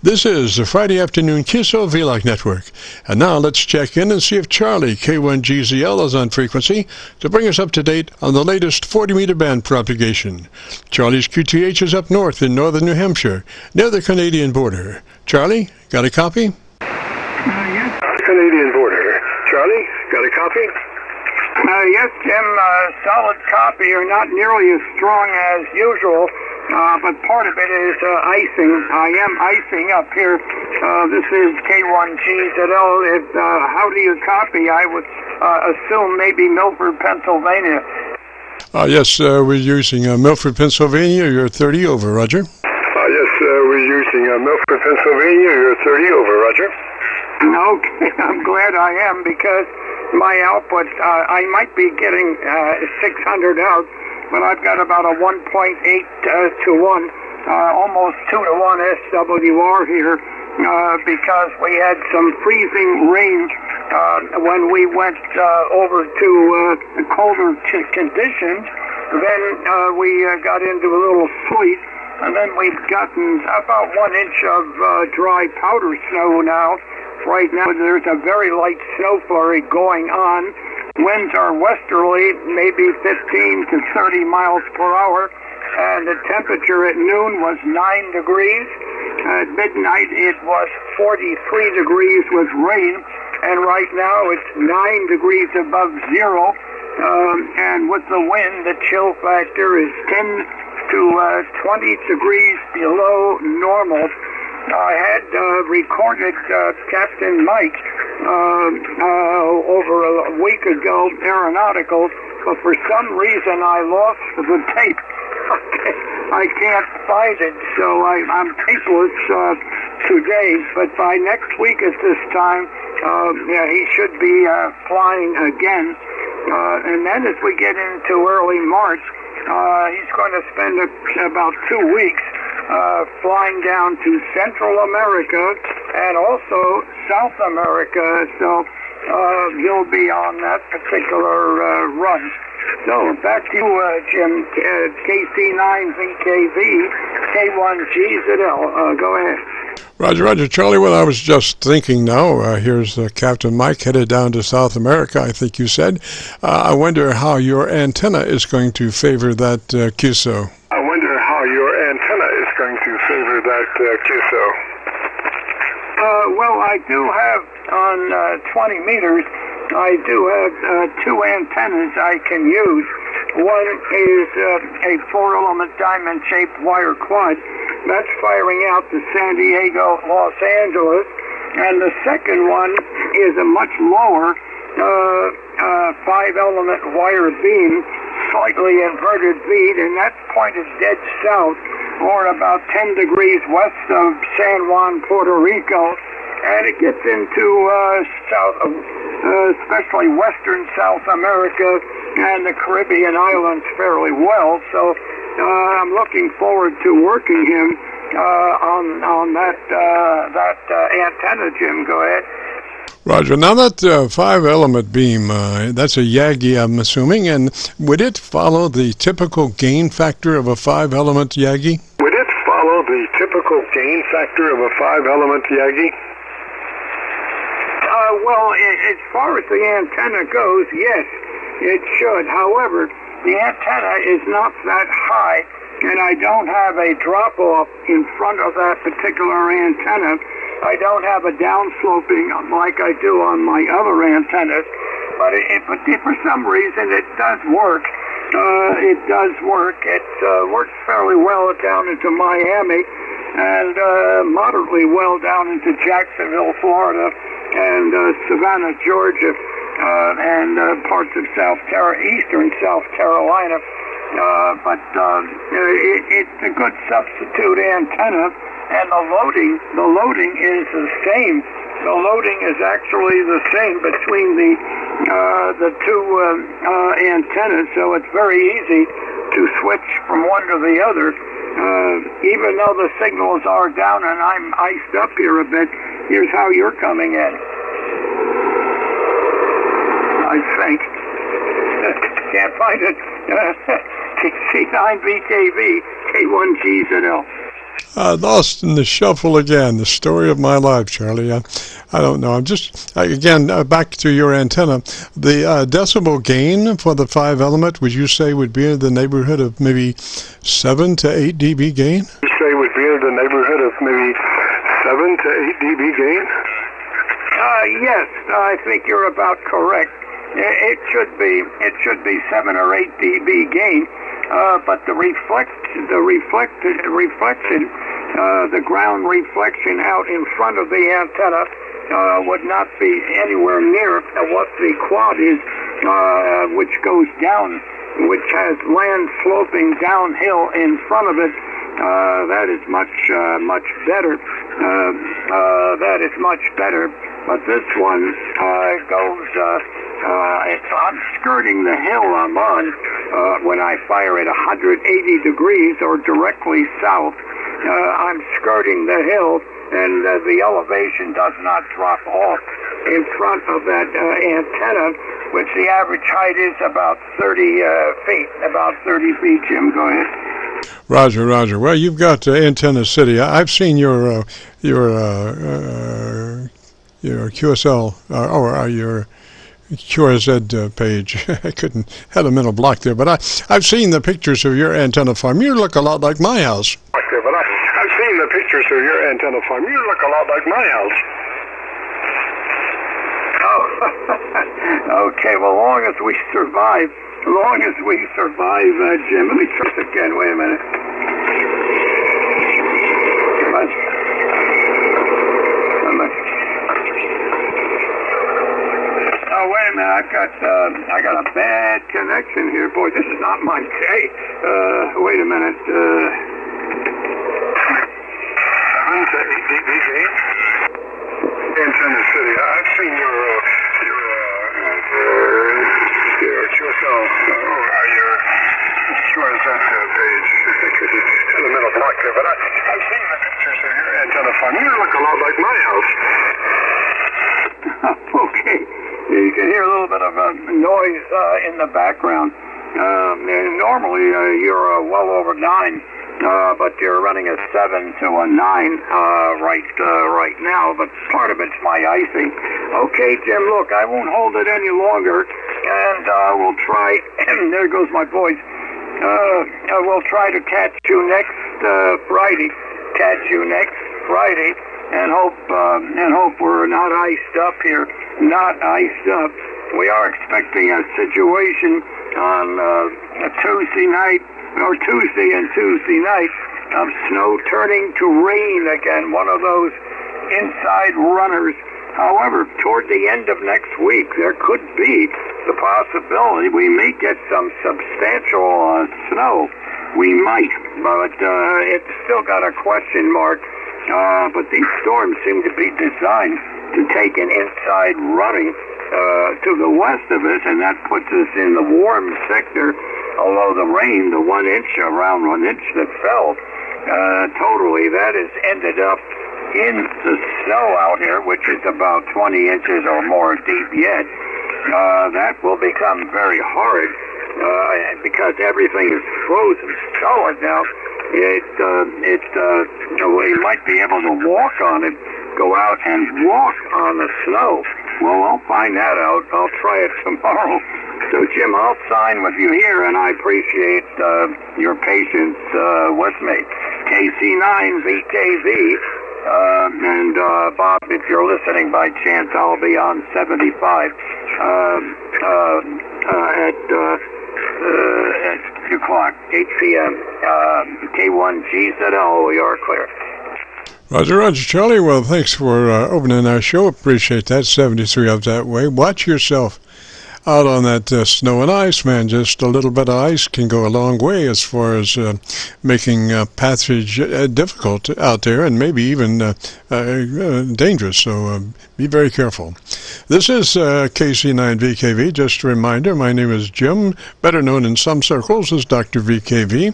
This is the Friday afternoon Qso-Vlog network. And now let's check in and see if CHARLEY-K1GZL is on frequency to bring us up to date on the latest 40-meter band propagation. Charlie's QTH is up north in northern New Hampshire, near the Canadian border. Charlie, got a copy? Yes. Canadian border. Charlie, got a copy? Yes, Jim, solid copy, or not nearly as strong as usual. But part of it is icing. I am icing up here. This is K1GZL. How do you copy? I would assume maybe Milford, Pennsylvania. Yes, we're using Milford, Pennsylvania. You're 30 over, Roger. Yes, we're using Milford, Pennsylvania. You're 30 over, Roger. Okay, I'm glad I am, because my output, I might be getting 600 out. But I've got about a 1.8 to 1, almost 2 to 1 SWR here, because we had some freezing rain when we went over to colder conditions. Then we got into a little sleet, and then we've gotten about 1 inch of dry powder snow now. Right now there's a very light snow flurry going on. Winds are westerly, maybe 15 to 30 miles per hour, and the temperature at noon was 9 degrees. At midnight it was 43 degrees with rain, and right now it's 9 degrees above zero, and with the wind the chill factor is 10 to 20 degrees below normal. I had recorded Captain Mike over a week ago, aeronautical, but for some reason I lost the tape. I can't find it, so I'm tapeless today, but by next week at this time, he should be flying again. And then as we get into early March, he's going to spend about 2 weeks flying down to Central America and also South America, so he'll be on that particular run. So back to you, Jim. KC9VKV, K1GZL. Go ahead. Roger, Charlie. Well, I was just thinking now, here's Captain Mike headed down to South America, I think you said. I wonder how your antenna is going to favor that QSO. I wonder how your antenna is going to favor that QSO. Well, I do have on 20 meters, I do have 2 antennas I can use. One is a 4-element diamond-shaped wire quad. That's firing out to San Diego, Los Angeles. And the second one is a much lower 5-element wire beam, slightly inverted bead, and that's pointed dead south, or about 10 degrees west of San Juan, Puerto Rico, and it gets into especially western South America and the Caribbean islands fairly well. So I'm looking forward to working him on that antenna. Jim, go ahead. Roger. Now that 5-element beam, that's a Yagi, I'm assuming, and would it follow the typical gain factor of a 5-element Yagi? Would it follow the typical gain factor of a 5-element Yagi? Well, as far as the antenna goes, yes, it should. However, the antenna is not that high, and I don't have a drop-off in front of that particular antenna. I don't have a downsloping like I do on my other antennas, but for some reason it does work. It does work. It works fairly well down into Miami and moderately well down into Jacksonville, Florida, and Savannah, Georgia, and parts of eastern South Carolina. But it's a good substitute antenna. And the loading is the same. The loading is actually the same between the two antennas, so it's very easy to switch from one to the other. Even though the signals are down and I'm iced up here a bit, here's how you're coming in. I think. Can't find it. KC9VKV, K1GZL. Lost in the shuffle again. The story of my life, Charlie. I don't know. I'm just, again, back to your antenna. The decibel gain for the 5-element, would you say would be in the neighborhood of maybe 7 to 8 dB gain? You say would be in the neighborhood of maybe 7 to 8 dB gain? Yes, I think you're about correct. It should be 7 or 8 dB gain. But the reflection, the ground reflection out in front of the antenna would not be anywhere near what the quad is, which goes down, which has land sloping downhill in front of it. That is much better. That is much better. But this one goes. I'm skirting the hill I'm on when I fire at 180 degrees or directly south. I'm skirting the hill, and the elevation does not drop off in front of that antenna, which the average height is about 30 feet. About 30 feet, Jim. Go ahead. Roger, Roger. Well, you've got Antenna City. I've seen your QSL or your QRZ page. I had a mental block there, but I've seen the pictures of your antenna farm. You look a lot like my house. But I've seen the pictures of your antenna farm. You look a lot like my house. Oh, okay. Well, long as we survive, Jim. Let me try this again. Wait a minute. Oh, wait a minute. I got a bad connection here. Boy, this is not my day. Wait a minute. 7 to 8 dB gain? Antenna City. I've seen your QSL, your QRZ page. In the middle block there, but I've seen the pictures of your antenna farm. You look a lot like my house. Okay. You can hear a little bit of a noise in the background. Normally, you're well over 9, but you're running a 7 to a 9 right now. But part of it's my icing. Okay, Jim. Look, I won't hold it any longer, and we'll try. There goes my voice. We'll try to catch you next Friday. And hope we're not iced up here. Not iced up. We are expecting a situation on a Tuesday night of snow turning to rain again. One of those inside runners. However, toward the end of next week, there could be the possibility we may get some substantial snow. We might, but it's still got a question mark. But these storms seem to be designed to take an inside running to the west of us, and that puts us in the warm sector. Although the rain, around 1 inch that fell, totally, that has ended up in the snow out here, which is about 20 inches or more deep yet. That will become very hard because everything is frozen solid now. We might be able to walk on it, go out and walk on the snow. Well, I'll find that out. I'll try it tomorrow. So, Jim, I'll sign with you here, and I appreciate your patience with me. KC9VKV, and Bob, if you're listening by chance, I'll be on 75 at 2 o'clock, 8 p.m. K1GZL, we are clear. Roger, Roger, Charlie. Well, thanks for opening our show. Appreciate that. 73 up that way. Watch yourself out on that snow and ice, man. Just a little bit of ice can go a long way as far as making passage difficult out there, and maybe even dangerous. So be very careful. This is KC9VKV. Just a reminder, my name is Jim, better known in some circles as Dr. VKV,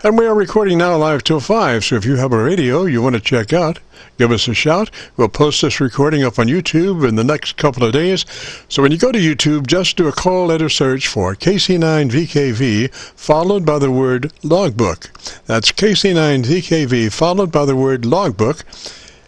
and we are recording now live till 5. So if you have a radio you want to check out, give us a shout. We'll post this recording up on YouTube in the next couple of days. So when you go to YouTube, just do a call letter search for KC9VKV followed by the word logbook. That's KC9VKV followed by the word logbook.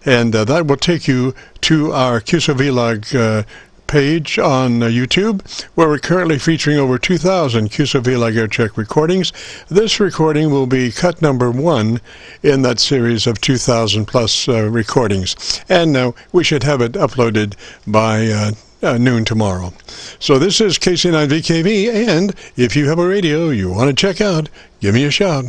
And that will take you to our Qso-Vlog page on YouTube, where we're currently featuring over 2,000 Qso-Vlog aircheck recordings. This recording will be cut number 1 in that series of 2,000 plus recordings. And we should have it uploaded by noon tomorrow. So this is KC9VKV, and if you have a radio you want to check out, give me a shout.